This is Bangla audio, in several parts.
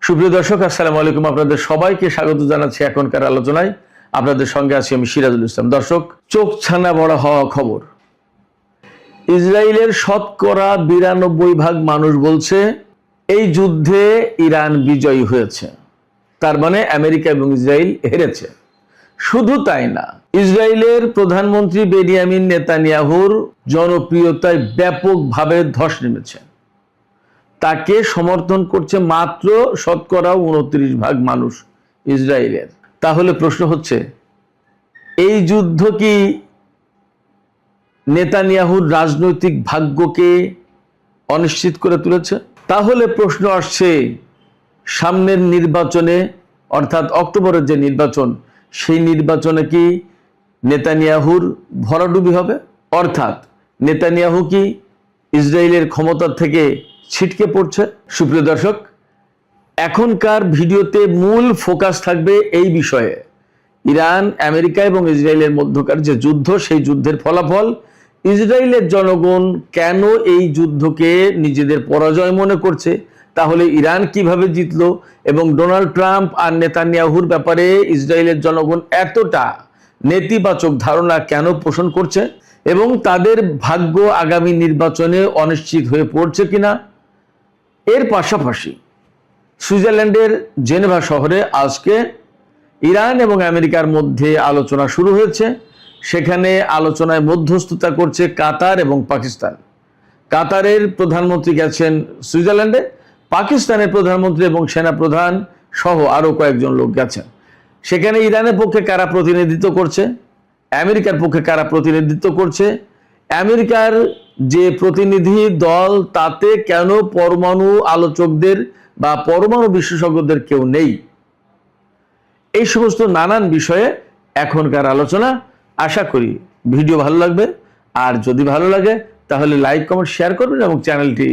সুপ্রিয় দর্শক, আসসালামু আলাইকুম। আপনাদের সবাইকে স্বাগত জানাচ্ছি এখনকার আলোচনায়। আপনাদের সঙ্গে আছি আমি সিরাজুল ইসলাম। দর্শক, চোখ ছানা বড় হওয়া খবর। ইসরায়েলের শতকরা 92% মানুষ বলছে এই যুদ্ধে ইরান বিজয়ী হয়েছে। তার মানে আমেরিকা এবং ইসরায়েল হেরেছে। শুধু তাই না, ইসরায়েলের প্রধানমন্ত্রী বেনিয়ামিন নেতানিয়াহুর জনপ্রিয়তায় ব্যাপকভাবে ধস নেমেছে। তাকে সমর্থন করছে মাত্র শতকরা 29% মানুষ ইসরায়েলের। তাহলে প্রশ্ন হচ্ছে, এই যুদ্ধ কি নেতানিয়াহুর রাজনৈতিক ভাগ্যকে অনিশ্চিত করে তুলেছে? তাহলে প্রশ্ন আসছে, সামনের নির্বাচনে অর্থাৎ অক্টোবরের যে নির্বাচন, সেই নির্বাচনে কি নেতানিয়াহুর ভরাডুবি হবে? অর্থাৎ নেতানিয়াহু কি ইসরায়েলের ক্ষমতা থেকে ছিটকে পড়ছে? সুপ্রিয় দর্শক, এখনকার ভিডিওতে মূল ফোকাস থাকবে এই বিষয়ে। ইরান, আমেরিকা এবং ইসরায়েলের মধ্যকার যে যুদ্ধ, সেই যুদ্ধের ফলাফল, ইসরায়েলের জনগণ কেন এই যুদ্ধকে নিজেদের পরাজয় মনে করছে, তাহলে ইরান কিভাবে জিতলো, এবং ডোনাল্ড ট্রাম্প আর নেতানিয়াহুর ব্যাপারে ইসরায়েলের জনগণ এতটা নেতিবাচক ধারণা কেন পোষণ করছে, এবং তাদের ভাগ্য আগামী নির্বাচনে অনিশ্চিত হয়ে পড়ছে কিনা। এর পাশাপাশি সুইজারল্যান্ডের জেনেভা শহরে আজকে ইরান এবং আমেরিকার মধ্যে আলোচনা শুরু হয়েছে। সেখানে আলোচনায় মধ্যস্থতা করছে কাতার এবং পাকিস্তান। কাতারের প্রধানমন্ত্রী গেছেন সুইজারল্যান্ডে, পাকিস্তানের প্রধানমন্ত্রী এবং সেনাপ্রধান সহ আরো কয়েকজন লোক গেছেন। সেখানে ইরানের পক্ষে কারা প্রতিনিধিত্ব করছে, আমেরিকার পক্ষে কারা প্রতিনিধিত্ব করছে, আমেরিকার যে প্রতিনিধি দল, তাতে কেন পরমাণু আলোচকদের বা পরমাণু বিশেষজ্ঞদের কেউ নেই, এই সমস্ত নানান বিষয়ে এখনকার আলোচনা। আশা করি ভিডিও ভালো লাগবে, আর যদি ভালো লাগে তাহলে লাইক, কমেন্ট, শেয়ার করবেন এবং চ্যানেলটি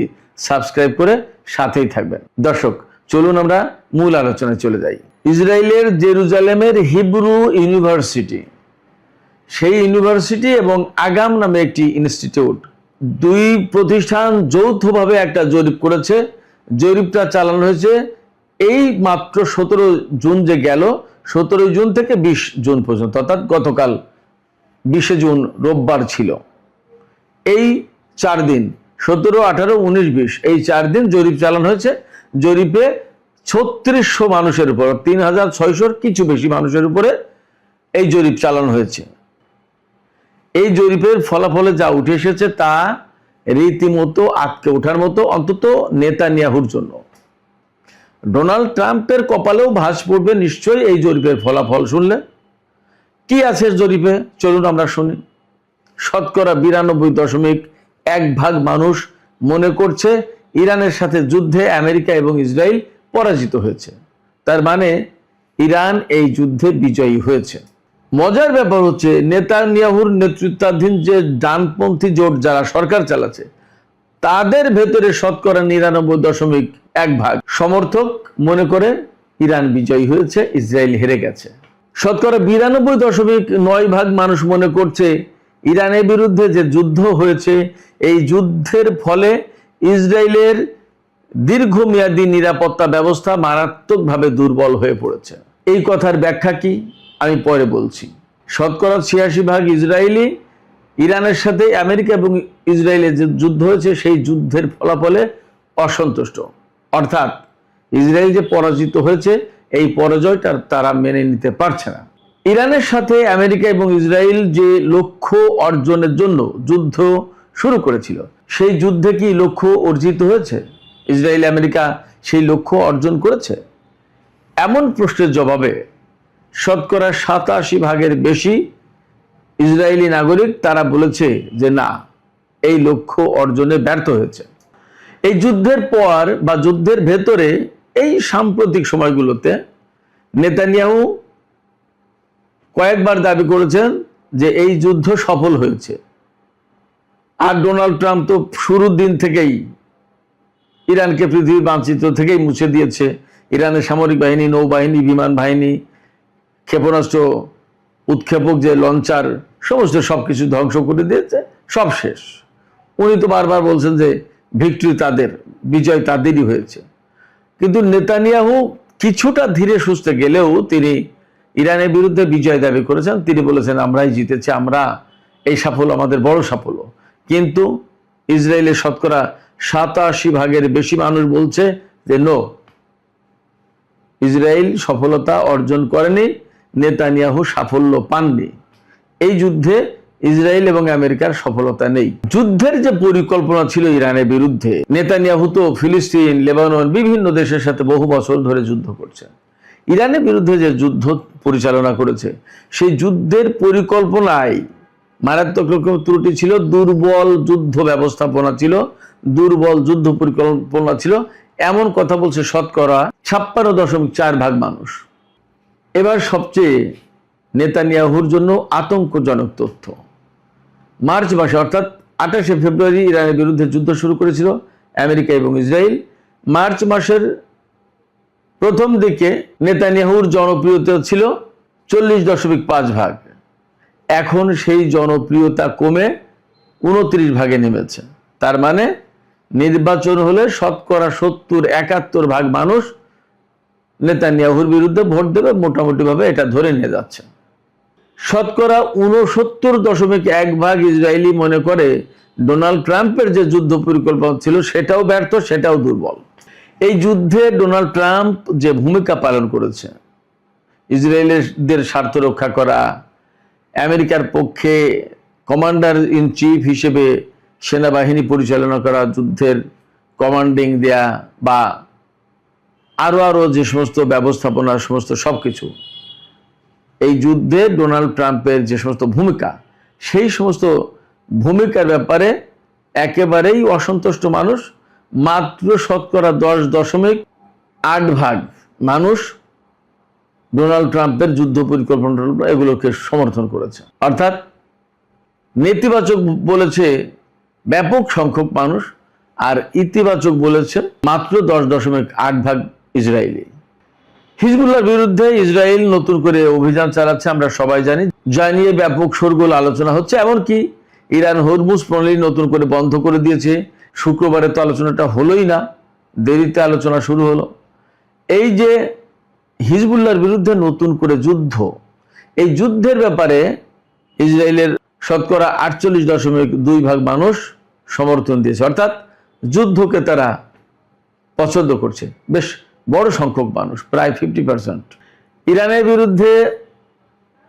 সাবস্ক্রাইব করে সাথেই থাকবেন। দর্শক, চলুন আমরা মূল আলোচনায় চলে যাই। ইসরায়েলের জেরুজালেমের হিব্রু ইউনিভার্সিটি, সেই ইউনিভার্সিটি এবং আগাম নামে একটি ইনস্টিটিউট, দুই প্রতিষ্ঠান যৌথভাবে একটা জরিপ করেছে। জরিপটা চালানো হয়েছে এই মাত্র 17 জুন যে গেল, 17 জুন থেকে 20 জুন পর্যন্ত, অর্থাৎ গতকাল 20 জুন রোববার ছিল। এই 4 দিন, 17, 18, 19, 20, এই 4 দিন জরিপ চালানো হয়েছে। জরিপে 3600 মানুষের উপর, 3600 কিছু বেশি মানুষের উপরে এই জরিপ চালানো হয়েছে। এই জরিপের ফলাফলে যা উঠে এসেছে তা রীতিমতো আটকে ওঠার মতো, অন্তত নেতানিয়াহুর জন্য। ডোনাল্ড ট্রাম্পের কপালেও ভাঁজ পড়বে নিশ্চয়ই এই জরিপের ফলাফল শুনলে। কি আছে জরিপে, চলুন আমরা শুনি। শতকরা 92.1% মানুষ মনে করছে ইরানের সাথে যুদ্ধে আমেরিকা এবং ইসরায়েল পরাজিত হয়েছে। তার মানে ইরান এই যুদ্ধে বিজয়ী হয়েছে। মজার ব্যাপার হচ্ছে, নেতানিয়াহুর নেতৃত্বাধীন যে ডানপন্থী জোট যারা সরকার চালাচ্ছে, তাদের ভেতরে শতকরা 99.1% সমর্থক মনে করে ইরান বিজয়ী হয়েছে, ইসরায়েল হেরে গেছে। শতকরা 92.9% মানুষ মনে করছে ইরানের বিরুদ্ধে যে যুদ্ধ হয়েছে, এই যুদ্ধের ফলে ইসরায়েলের দীর্ঘমেয়াদী নিরাপত্তা ব্যবস্থা মারাত্মকভাবে দুর্বল হয়ে পড়েছে। এই কথার ব্যাখ্যা কি আমি পরে বলছি। শতকরা 86% ইসরায়েলি ইরানের সাথে আমেরিকা এবং ইসরায়েলের যে যুদ্ধ হয়েছে, সেই যুদ্ধের ফলাফলে অসন্তুষ্ট। অর্থাৎ ইসরায়েল যে পরাজিত হয়েছে, এই পরাজয়টা তারা মেনে নিতে পারছে না। ইরানের সাথে আমেরিকা এবং ইসরায়েল যে লক্ষ্য অর্জনের জন্য যুদ্ধ শুরু করেছিল, সেই যুদ্ধে কি লক্ষ্য অর্জিত হয়েছে? ইসরায়েল আমেরিকা সেই লক্ষ্য অর্জন করেছে? এমন প্রশ্নের জবাবে শতকরা 87% বেশি ইসরায়েলি নাগরিক তারা বলেছে যে না, এই লক্ষ্য অর্জনে ব্যর্থ হয়েছে। এই যুদ্ধের পর বা যুদ্ধের ভেতরে এই সাম্প্রতিক সময়গুলোতে নেতানিয়াহু কয়েকবার দাবি করেছেন যে এই যুদ্ধ সফল হয়েছে। আর ডোনাল্ড ট্রাম্প তো শুরুর দিন থেকেই ইরানকে পৃথিবীর মানচিত্র থেকেই মুছে দিয়েছে। ইরানের সামরিক বাহিনী, নৌবাহিনী, বিমান বাহিনী, ক্ষেপণাস্ত্র, উৎক্ষেপক যে লঞ্চার, সমস্ত সবকিছু ধ্বংস করে দিয়েছে, সব শেষ। উনি তো বারবার বলছেন যে ভিক্টরি তাদের, বিজয় তাদেরই হয়েছে। কিন্তু নেতানিয়াহু কিছুটা ধীরে সুস্থে গেলেও তিনি ইরানের বিরুদ্ধে বিজয় দাবি করেছেন। তিনি বলেছেন আমরাই জিতেছি, আমরা এই সাফল্য আমাদের বড় সাফল্য। কিন্তু ইসরায়েলের শতকরা 87% বেশি মানুষ বলছে যে নো, ইসরায়েল সফলতা অর্জন করেনি, নেতানিয়াহু সাফল্য পাননি। এই যুদ্ধে ইসরায়েল এবং আমেরিকার সফলতা নেই। যুদ্ধের যে পরিকল্পনা ছিল ইরানের বিরুদ্ধে, নেতানিয়াহু তো ফিলিস্তিন, লেবানন বিভিন্ন দেশের সাথে বহু বছর ধরে যুদ্ধ করছেন। ইরানের বিরুদ্ধে যে যুদ্ধ পরিচালনা করেছে, সেই যুদ্ধের পরিকল্পনায় মারাত্মক রকম ত্রুটি ছিল, দুর্বল যুদ্ধ ব্যবস্থাপনা ছিল, দুর্বল যুদ্ধ পরিকল্পনা ছিল, এমন কথা বলছে শতকরা 56.4% মানুষ। এবার সবচেয়ে নেতানিয়াহুর জন্য আতঙ্কজনক তথ্য, মার্চ মাসে অর্থাৎ 28শে ফেব্রুয়ারি ইরানের বিরুদ্ধে যুদ্ধ শুরু করেছিল আমেরিকা এবং ইসরায়েল। মার্চ মাসের প্রথম দিকে নেতানিয়াহুর জনপ্রিয়তা ছিল 40.5%। এখন সেই জনপ্রিয়তা কমে 29% নেমেছে। তার মানে নির্বাচন হলে শতকরা 70-71% মানুষ নেতানিয়াহুর বিরুদ্ধে ভোট দেবে, মোটামুটি ভাবে এটা ধরে নিয়ে যাচ্ছে। শতকরা 69.1% ইসরায়েলি মনে করে ডোনাল্ড ট্রাম্পের যে যুদ্ধ পরিকল্পনা ছিল সেটাও ব্যর্থ, সেটাও দুর্বল। এই যুদ্ধে ডোনাল্ড ট্রাম্প যে ভূমিকা পালন করেছে, ইসরায়েলের স্বার্থ রক্ষা করা, আমেরিকার পক্ষে কমান্ডার ইন চিফ হিসেবে সেনাবাহিনী পরিচালনা করা, যুদ্ধের কমান্ডিং দেয়া বা আরো যে সমস্ত ব্যবস্থাপনা, সমস্ত সবকিছু, এই যুদ্ধে ডোনাল্ড ট্রাম্পের যে সমস্ত ভূমিকা, সেই সমস্ত ভূমিকার ব্যাপারে একেবারেই অসন্তুষ্ট মানুষ। মাত্র শতকরা 10.8% মানুষ ডোনাল্ড ট্রাম্পের যুদ্ধ পরিকল্পনা এগুলোকে সমর্থন করেছে। অর্থাৎ নেতিবাচক বলেছে ব্যাপক সংখ্যক মানুষ, আর ইতিবাচক বলেছে মাত্র 10.8% ইসরায়েলি। হিজবুল্লাহর বিরুদ্ধে ইসরায়েল নতুন করে অভিযান চালাচ্ছে, আমরা সবাই জানি, যা নিয়ে ব্যাপক শোরগোল আলোচনা হচ্ছে। এমনকি ইরান হরমুজ প্রণালী নতুন করে বন্ধ করে দিয়েছে। শুক্রবারে তো আলোচনাটা হলোই না, দেরিতে আলোচনা শুরু হলো। এই যে হিজবুল্লাহর বিরুদ্ধে নতুন করে যুদ্ধ, এই যুদ্ধের ব্যাপারে ইসরায়েলের শতকরা 48.2% মানুষ সমর্থন দিয়েছে। অর্থাৎ যুদ্ধকে তারা পছন্দ করছে, বেশ বড় সংখ্যক মানুষ, প্রায় 50%। ইরানের বিরুদ্ধে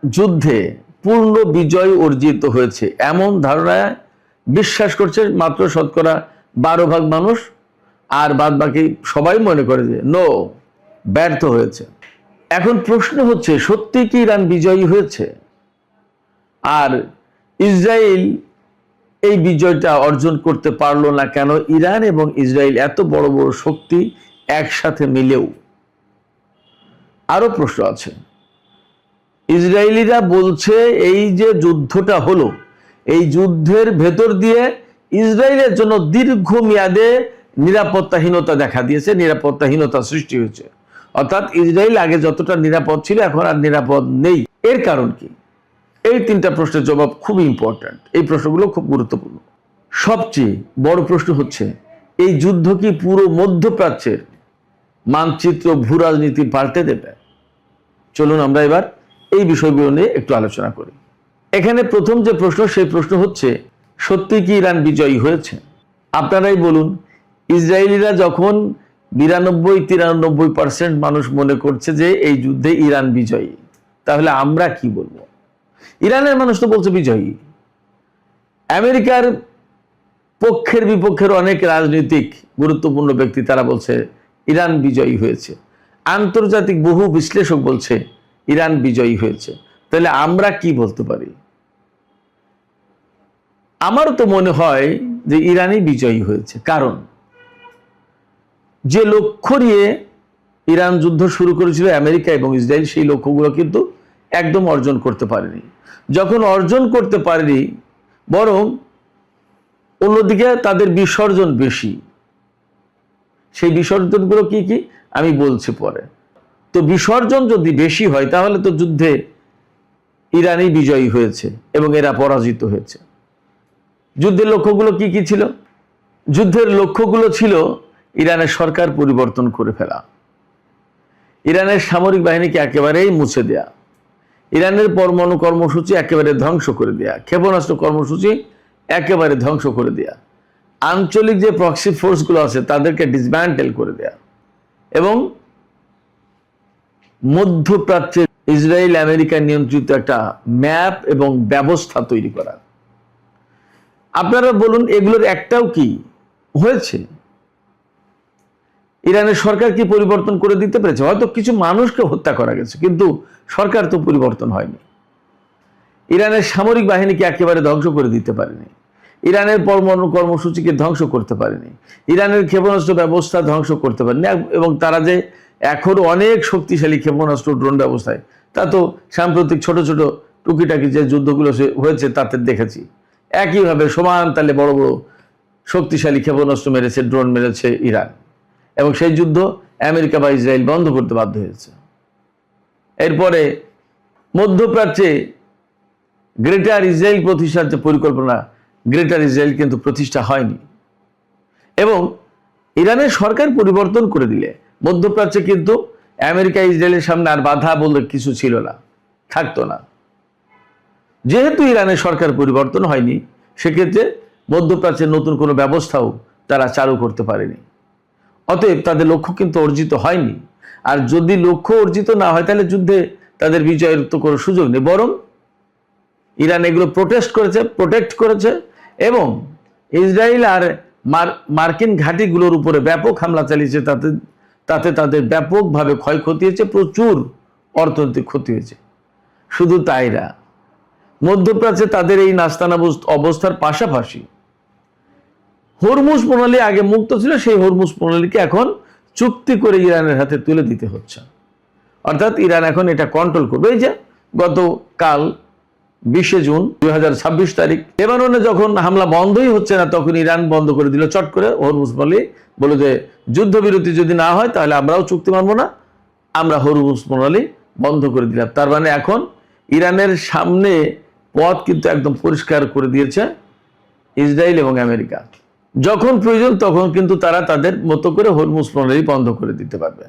যুদ্ধে পূর্ণ বিজয় অর্জিত হয়েছে এমন ধারণায় বিশ্বাস করছে মাত্র শতকরা 12% মানুষ, আর বাদ বাকি সবাই মনে করে যে নো, ব্যর্থ হয়েছে। এখন প্রশ্ন হচ্ছে, সত্যি কি ইরান বিজয়ী হয়েছে? আর ইসরায়েল এই বিজয়টা অর্জন করতে পারলো না কেন? ইরান এবং ইসরায়েল এত বড় বড় শক্তি একসাথে মিলেও আরো প্রশ্ন আছে। ইসরায়েলিরা বলছে এই যে যুদ্ধটা হলো, এই যুদ্ধের ভেতর দিয়ে ইসরায়েলের জন্য দীর্ঘমেয়াদে নিরাপত্তাহীনতা দেখা দিয়েছে, নিরাপত্তাহীনতা সৃষ্টি হয়েছে। অর্থাৎ ইসরায়েল আগে যতটা নিরাপদ ছিল এখন আর নিরাপদ নেই। এর কারণ কি? এই 3টা প্রশ্নের জবাব খুব ইম্পর্ট্যান্ট। এই প্রশ্নগুলো খুব গুরুত্বপূর্ণ। সবচেয়ে বড় প্রশ্ন হচ্ছে, এই যুদ্ধ কি পুরো মধ্যপ্রাচ্যের মানচিত্র, ভূ রাজনীতি পাল্টে দেবে? চলুন আমরা এবার এই বিষয়গুলো নিয়ে একটু আলোচনা করি। এখানে প্রথম যে প্রশ্ন, সেই প্রশ্ন হচ্ছে, সত্যি কি ইরান বিজয়ী হয়েছে? আপনারাই বলুন, ইসরায়েলিরা যখন 92-93% মানুষ মনে করছে যে এই যুদ্ধে ইরান বিজয়ী, তাহলে আমরা কি বলবো? ইরানের মানুষ তো বলছে বিজয়ী। আমেরিকার পক্ষের বিপক্ষের অনেক রাজনৈতিক গুরুত্বপূর্ণ ব্যক্তি তারা বলছে ইরান বিজয়ী হয়েছে। আন্তর্জাতিক বহু বিশ্লেষক বলছে ইরান বিজয়ী হয়েছে। তাহলে আমরা কি বলতে পারি? আমারও তো মনে হয় যে ইরানই বিজয়ী হয়েছে। কারণ যে লক্ষ্য নিয়ে ইরান যুদ্ধ শুরু করেছিল আমেরিকা এবং ইসরায়েল, সেই লক্ষ্যগুলো কিন্তু একদম অর্জন করতে পারেনি। যখন অর্জন করতে পারেনি, বরং অন্যদিকে তাদের বিসর্জন বেশি। সেই বিসর্জনগুলো কি কি আমি বলছি পরে। তো বিসর্জন যদি বেশি হয় তাহলে তো যুদ্ধে ইরানই বিজয়ী হয়েছে এবং এরা পরাজিত হয়েছে। যুদ্ধের লক্ষ্যগুলো কি কি ছিল? যুদ্ধের লক্ষ্যগুলো ছিল ইরানের সরকার পরিবর্তন করে ফেলা, ইরানের সামরিক বাহিনীকে একেবারেই মুছে দেয়া, ইরানের পরমাণু কর্মসূচি একেবারে ধ্বংস করে দেয়া, ক্ষেপণাস্ত্র কর্মসূচি একেবারে ধ্বংস করে দেয়া, আঞ্চলিক যে প্রক্সি ফোর্সগুলো আছে তাদেরকে ডিসম্যান্টেল করে দেয়া এবং মধ্যপ্রাচ্যে ইসরায়েল আমেরিকা নিয়ন্ত্রিত একটা ম্যাপ এবং ব্যবস্থা তৈরি করা। আপনারা বলুন এগুলোর একটাও কি হয়েছে? ইরানের সরকার কি পরিবর্তন করে দিতে পেরেছে? হয়তো কিছু মানুষকে হত্যা করা গেছে, কিন্তু সরকার তো পরিবর্তন হয়নি। ইরানের সামরিক বাহিনীকে একেবারে ধ্বংস করে দিতে পারেনি, ইরানের পরমাণু কর্মসূচিকে ধ্বংস করতে পারেনি, ইরানের ক্ষেপণাস্ত্র ব্যবস্থা ধ্বংস করতে পারেনি, এবং তারা যে এখন অনেক শক্তিশালী ক্ষেপণাস্ত্র ড্রোন ব্যবস্থায়, তা তো সাম্প্রতিক ছোট ছোট টুকিটাকি যে যুদ্ধগুলো হয়েছে তাতে দেখেছি। একইভাবে সমান তালে বড় বড় শক্তিশালী ক্ষেপণাস্ত্র মেরেছে, ড্রোন মেরেছে ইরান, এবং সেই যুদ্ধ আমেরিকা বা ইসরায়েল বন্ধ করতে বাধ্য হয়েছে। এরপরে মধ্যপ্রাচ্যে গ্রেটার ইসরায়েল প্রতিষ্ঠার যে পরিকল্পনা, গ্রেটার ইসরায়েল কিন্তু প্রতিষ্ঠা হয়নি। এবং ইরানের সরকার পরিবর্তন করে দিলে মধ্যপ্রাচ্যে কিন্তু আমেরিকা ইসরায়েলের সামনে আর বাধা বলতে কিছু ছিল না, থাকতো না। যেহেতু ইরানের সরকার পরিবর্তন হয়নি, সেক্ষেত্রে মধ্যপ্রাচ্যের নতুন কোনো ব্যবস্থাও তারা চালু করতে পারেনি। অতএব তাদের লক্ষ্য কিন্তু অর্জিত হয়নি। আর যদি লক্ষ্য অর্জিত না হয় তাহলে যুদ্ধে তাদের বিজয়ের তো কোনো সুযোগ নেই, বরং ইরান এগুলো প্রোটেক্ট করেছে এবং ইসরায়েল আর মার্কিন ঘাঁটিগুলোর উপরে ব্যাপক হামলা চালিয়েছে। তাতে তাদের ব্যাপকভাবে ক্ষয়ক্ষতি হয়েছে, প্রচুর অর্থনৈতিক ক্ষতি হয়েছে। শুধু তাই না, মধ্যপ্রাচ্যে তাদের এই নাস্তানাবুদ অবস্থার পাশাপাশি হরমুজ প্রণালী আগে মুক্ত ছিল, সেই হরমুজ প্রণালীকে এখন চুক্তি করে ইরানের হাতে তুলে দিতে হচ্ছে। অর্থাৎ ইরান এখন এটা কন্ট্রোল করবে। এই যে গতকাল 20 জুন 2026 তারিখ লেবাননে যখন হামলা বন্ধই হচ্ছে না, তখন ইরান বন্ধ করে দিল চট করে হরমুজ প্রণালী, বলে যে যুদ্ধবিরতি যদি না হয় তাহলে আমরাও চুক্তি মানব না, আমরা হরমুজ প্রণালী বন্ধ করে দিলাম। তার মানে এখন ইরানের সামনে পথ কিন্তু একদম পরিষ্কার করে দিয়েছে ইসরায়েল এবং আমেরিকা। যখন প্রয়োজন তখন কিন্তু তারা তাদের মতো করে হরমুজ প্রণালী বন্ধ করে দিতে পারবে।